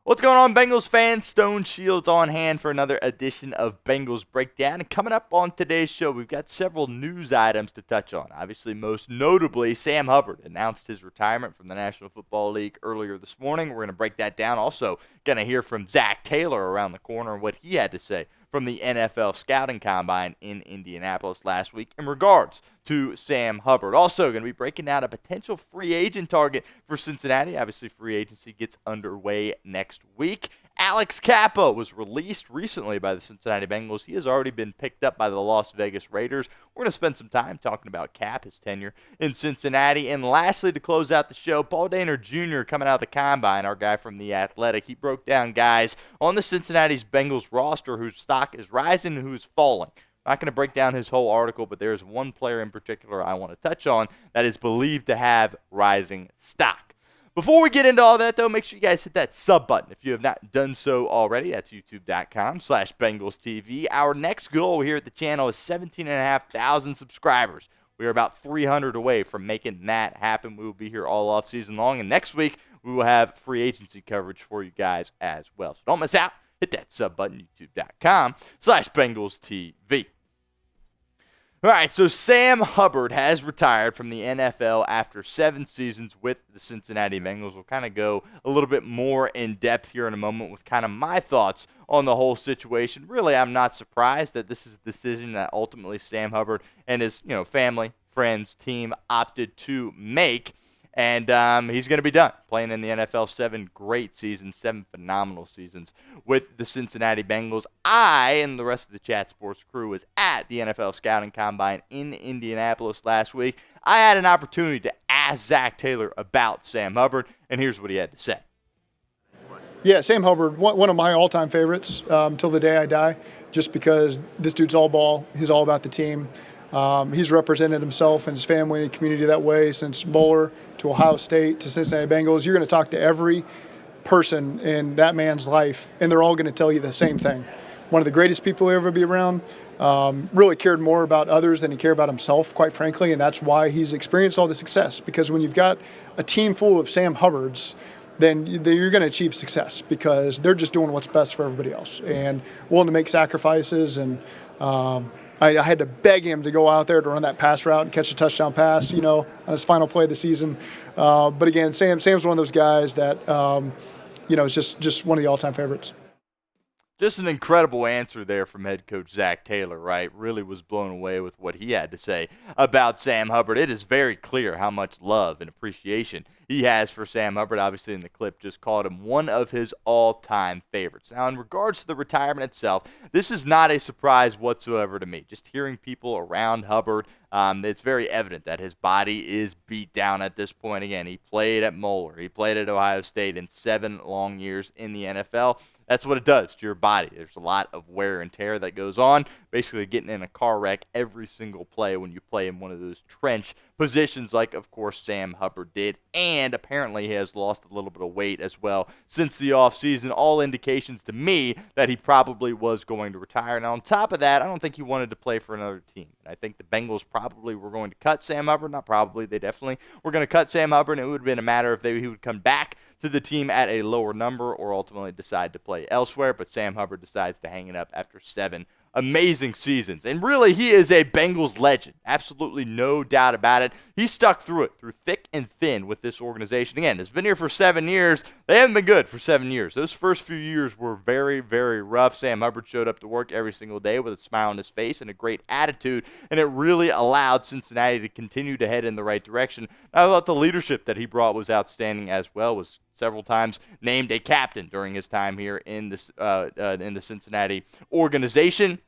What's going on, Bengals fans? Stone Shields on hand for another edition of Bengals Breakdown. And coming up on today's show, we've got several news items to touch on. Obviously, most notably, Sam Hubbard announced his retirement from the National Football League earlier this morning. We're going to break that down. Also, going to hear from Zac Taylor around the corner and what he had to say from the NFL Scouting Combine in Indianapolis last week in regards to Sam Hubbard. Also going to be breaking down a potential free agent target for Cincinnati. Obviously, free agency gets underway next week. Alex Cappa was released recently by the Cincinnati Bengals. He has already been picked up by the Las Vegas Raiders. We're going to spend some time talking about Cap, his tenure in Cincinnati. And lastly, to close out the show, Paul Dehner Jr. coming out of the Combine, our guy from The Athletic. He broke down guys on the Cincinnati Bengals roster whose stock is rising and who's falling. I'm not going to break down his whole article, but there's one player in particular I want to touch on that is believed to have rising stock. Before we get into all that, though, make sure you guys hit that sub button if you have not done so already. That's youtube.com/BengalsTV. Our next goal here at the channel is 17,500 subscribers. We are about 300 away from making that happen. We will be here all off season long, and next week we will have free agency coverage for you guys as well. So don't miss out. Hit that sub button, youtube.com/BengalsTV. All right, so Sam Hubbard has retired from the NFL after 7 seasons with the Cincinnati Bengals. We'll kind of go a little bit more in depth here in a moment with kind of my thoughts on the whole situation. Really, I'm not surprised that this is a decision that ultimately Sam Hubbard and his family, friends, team opted to make. And he's going to be done playing in the NFL. 7 great seasons, 7 phenomenal seasons with the Cincinnati Bengals. I and the rest of the Chat Sports crew was at the NFL Scouting Combine in Indianapolis last week. I had an opportunity to ask Zac Taylor about Sam Hubbard, and here's what he had to say. Yeah, Sam Hubbard, one of my all-time favorites till the day I die, just because this dude's all ball. He's all about the team. He's represented himself and his family and community that way since Bowler to Ohio State to Cincinnati Bengals. You're going to talk to every person in that man's life, and they're all going to tell you the same thing. One of the greatest people he'll ever be around. Really cared more about others than he cared about himself, quite frankly, and that's why he's experienced all the success. Because when you've got a team full of Sam Hubbards, then you're going to achieve success because they're just doing what's best for everybody else and willing to make sacrifices. And I had to beg him to go out there to run that pass route and catch a touchdown pass, on his final play of the season. But again, Sam's one of those guys that, is just one of the all-time favorites. Just an incredible answer there from head coach Zac Taylor, right? Really was blown away with what he had to say about Sam Hubbard. It is very clear how much love and appreciation he has for Sam Hubbard. Obviously, in the clip, just called him one of his all-time favorites. Now, in regards to the retirement itself, this is not a surprise whatsoever to me. Just hearing people around Hubbard, it's very evident that his body is beat down at this point. Again, he played at Moeller. He played at Ohio State in 7 long years in the NFL. That's what it does to your body. There's a lot of wear and tear that goes on, basically getting in a car wreck every single play when you play in one of those trench positions like, of course, Sam Hubbard did. And apparently he has lost a little bit of weight as well since the offseason. All indications to me that he probably was going to retire. Now, on top of that, I don't think he wanted to play for another team. I think the Bengals probably were going to cut Sam Hubbard. Not probably, they definitely were going to cut Sam Hubbard, and it would have been a matter if he would come back to the team at a lower number or ultimately decide to play elsewhere. But Sam Hubbard decides to hang it up after 7 amazing seasons. And really, he is a Bengals legend. Absolutely no doubt about it. He stuck through it, through thick and thin with this organization. Again, it's been here for 7 years. They haven't been good for 7 years. Those first few years were very, very rough. Sam Hubbard showed up to work every single day with a smile on his face and a great attitude, and it really allowed Cincinnati to continue to head in the right direction. I thought the leadership that he brought was outstanding as well, was several times named a captain during his time here in the Cincinnati organization.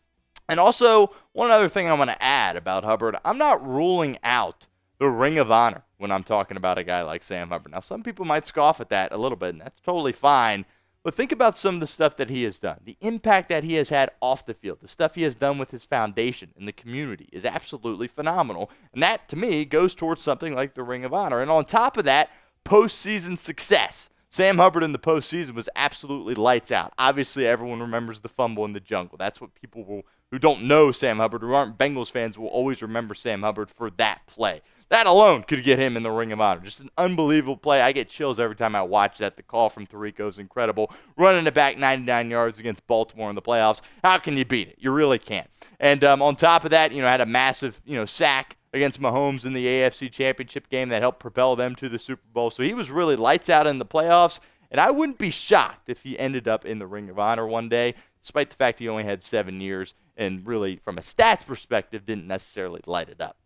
And also, one other thing I want to add about Hubbard, I'm not ruling out the Ring of Honor when I'm talking about a guy like Sam Hubbard. Now, some people might scoff at that a little bit, and that's totally fine. But think about some of the stuff that he has done. The impact that he has had off the field, the stuff he has done with his foundation in the community is absolutely phenomenal. And that, to me, goes towards something like the Ring of Honor. And on top of that, postseason success. Sam Hubbard in the postseason was absolutely lights out. Obviously, everyone remembers the fumble in the jungle. That's what people will who don't know Sam Hubbard, who aren't Bengals fans, will always remember Sam Hubbard for that play. That alone could get him in the Ring of Honor. Just an unbelievable play. I get chills every time I watch that. The call from Tirico is incredible. Running it back 99 yards against Baltimore in the playoffs. How can you beat it? You really can't. And on top of that, had a massive, sack against Mahomes in the AFC Championship game that helped propel them to the Super Bowl. So he was really lights out in the playoffs. And I wouldn't be shocked if he ended up in the Ring of Honor one day, despite the fact he only had 7 years and really, from a stats perspective, didn't necessarily light it up.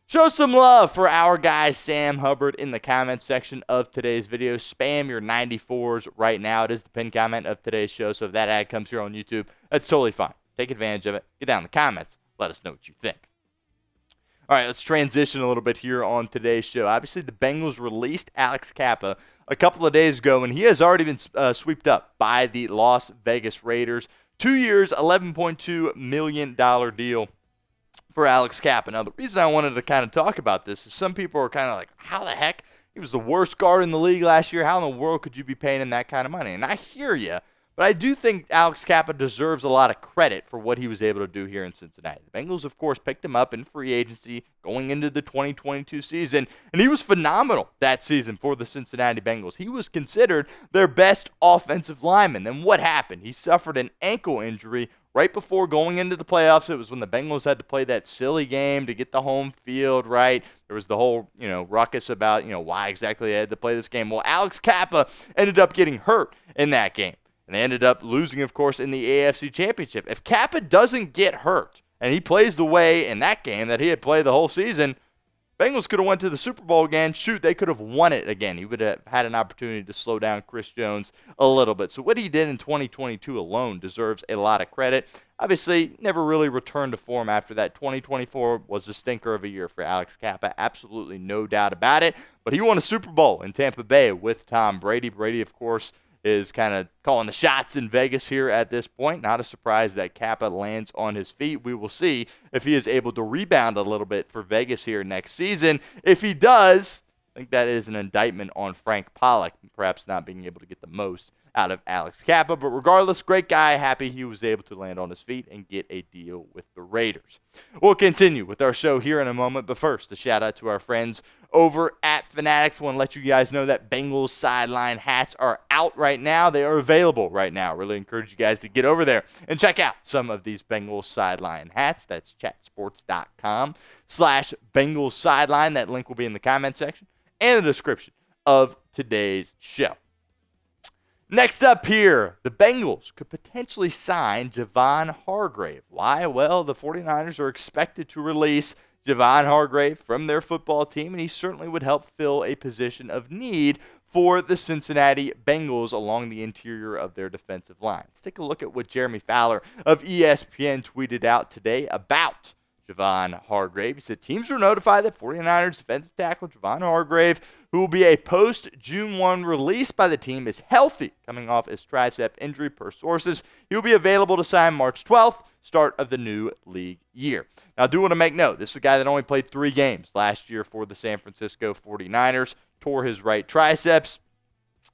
Show some love for our guy Sam Hubbard in the comments section of today's video. Spam your 94s right now. It is the pinned comment of today's show, so if that ad comes here on YouTube, that's totally fine. Take advantage of it. Get down in the comments. Let us know what you think. All right, let's transition a little bit here on today's show. Obviously, the Bengals released Alex Cappa a couple of days ago, and he has already been swept up by the Las Vegas Raiders. 2 years, $11.2 million deal for Alex Cappa. Now, the reason I wanted to kind of talk about this is some people are kind of like, how the heck? He was the worst guard in the league last year. How in the world could you be paying him that kind of money? And I hear you, but I do think Alex Cappa deserves a lot of credit for what he was able to do here in Cincinnati. The Bengals, of course, picked him up in free agency going into the 2022 season, and he was phenomenal that season for the Cincinnati Bengals. He was considered their best offensive lineman. And what happened? He suffered an ankle injury right before going into the playoffs. It was when the Bengals had to play that silly game to get the home field, right? There was the whole, ruckus about, why exactly they had to play this game. Well, Alex Cappa ended up getting hurt in that game. And they ended up losing, of course, in the AFC Championship. If Cappa doesn't get hurt and he plays the way in that game that he had played the whole season, Bengals could have went to the Super Bowl again. Shoot, they could have won it again. He would have had an opportunity to slow down Chris Jones a little bit. So what he did in 2022 alone deserves a lot of credit. Obviously, never really returned to form after that. 2024 was a stinker of a year for Alex Cappa. Absolutely no doubt about it. But he won a Super Bowl in Tampa Bay with Tom Brady. Brady, of course, is kind of calling the shots in Vegas here at this point. Not a surprise that Cappa lands on his feet. We will see if he is able to rebound a little bit for Vegas here next season. If he does, I think that is an indictment on Frank Pollock, perhaps not being able to get the most out of Alex Cappa. But regardless, great guy. Happy he was able to land on his feet and get a deal with the Raiders. We'll continue with our show here in a moment. But first, a shout out to our friends over at Fanatics. I want to let you guys know that Bengals Sideline hats are out right now. They are available right now. Really encourage you guys to get over there and check out some of these Bengals Sideline hats. That's chatsports.com/Bengals Sideline. That link will be in the comment section and the description of today's show. Next up here, the Bengals could potentially sign Javon Hargrave. Why? Well, the 49ers are expected to release Javon Hargrave from their football team, and he certainly would help fill a position of need for the Cincinnati Bengals along the interior of their defensive line. Let's take a look at what Jeremy Fowler of ESPN tweeted out today about Javon Hargrave. He said teams were notified that 49ers defensive tackle Javon Hargrave, who will be a post-June 1 release by the team, is healthy coming off his tricep injury per sources. He will be available to sign March 12th, start of the new league year. Now, I do want to make note, this is a guy that only played 3 games last year for the San Francisco 49ers, tore his right triceps.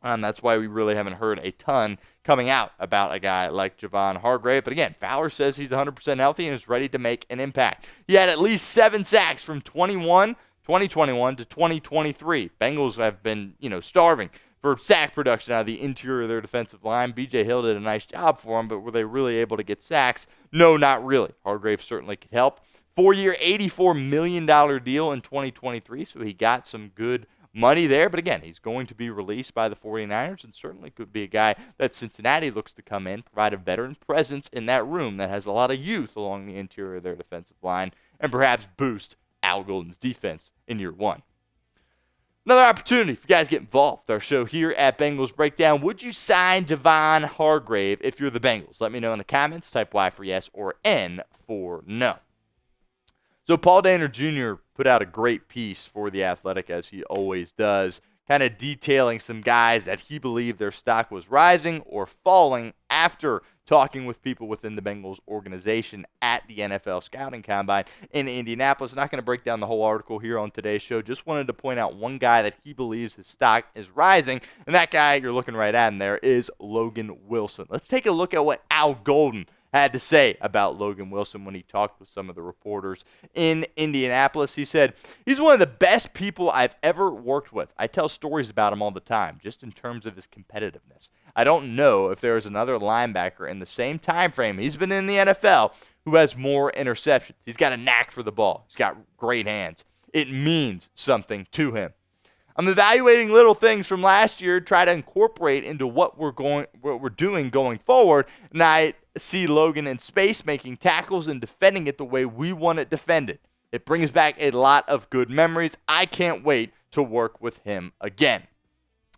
That's why we really haven't heard a ton coming out about a guy like Javon Hargrave. But again, Fowler says he's 100% healthy and is ready to make an impact. He had at least 7 sacks from 2021 to 2023. Bengals have been, starving for sack production out of the interior of their defensive line. B.J. Hill did a nice job for them, but were they really able to get sacks? No, not really. Hargrave certainly could help. 4-year, $84 million deal in 2023, so he got some good money there. But again, he's going to be released by the 49ers and certainly could be a guy that Cincinnati looks to come in, provide a veteran presence in that room that has a lot of youth along the interior of their defensive line, and perhaps boost Al Golden's defense in year 1. Another opportunity for you guys to get involved with our show here at Bengals Breakdown. Would you sign Javon Hargrave if you're the Bengals? Let me know in the comments. Type Y for yes or N for no. So Paul Dehner Jr. put out a great piece for The Athletic, as he always does, kind of detailing some guys that he believed their stock was rising or falling after talking with people within the Bengals organization at the NFL Scouting Combine in Indianapolis. Not going to break down the whole article here on today's show. Just wanted to point out one guy that he believes his stock is rising, and that guy, you're looking right at him there, is Logan Wilson. Let's take a look at what Al Golden had to say about Logan Wilson when he talked with some of the reporters in Indianapolis. He said, "He's one of the best people I've ever worked with. I tell stories about him all the time, just in terms of his competitiveness. I don't know if there is another linebacker in the same time frame he's been in the NFL who has more interceptions. He's got a knack for the ball. He's got great hands. It means something to him. I'm evaluating little things from last year, try to incorporate into what we're doing going forward, and I see Logan in space making tackles and defending it the way we want it defended. It brings back a lot of good memories. I can't wait to work with him again."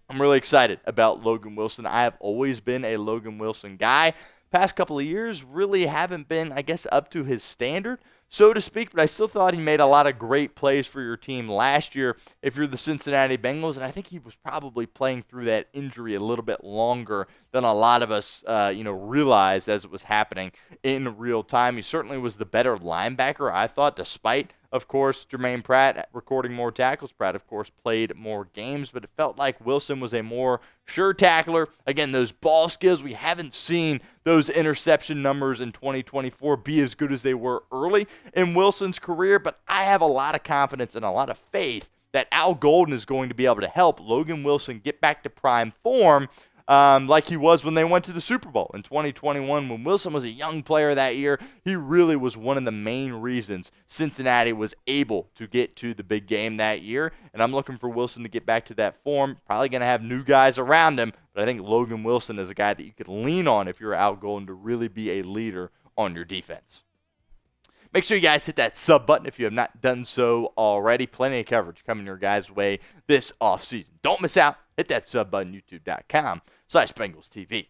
I'm really excited about Logan Wilson. I have always been a Logan Wilson guy. Past couple of years really haven't been, I guess, up to his standard, so to speak, but I still thought he made a lot of great plays for your team last year if you're the Cincinnati Bengals, and I think he was probably playing through that injury a little bit longer than a lot of us realized as it was happening in real time. He certainly was the better linebacker, I thought, despite, of course, Jermaine Pratt recording more tackles. Pratt, of course, played more games, but it felt like Wilson was a more sure tackler. Again, those ball skills, we haven't seen those interception numbers in 2024 be as good as they were early in Wilson's career, but I have a lot of confidence and a lot of faith that Al Golden is going to be able to help Logan Wilson get back to prime form like he was when they went to the Super Bowl in 2021. When Wilson was a young player that year, he really was one of the main reasons Cincinnati was able to get to the big game that year, and I'm looking for Wilson to get back to that form. Probably going to have new guys around him, but I think Logan Wilson is a guy that you could lean on if you're Al Golden to really be a leader on your defense. Make sure you guys hit that sub button if you have not done so already. Plenty of coverage coming your guys' way this offseason. Don't miss out. Hit that sub button, youtube.com/BengalsTV.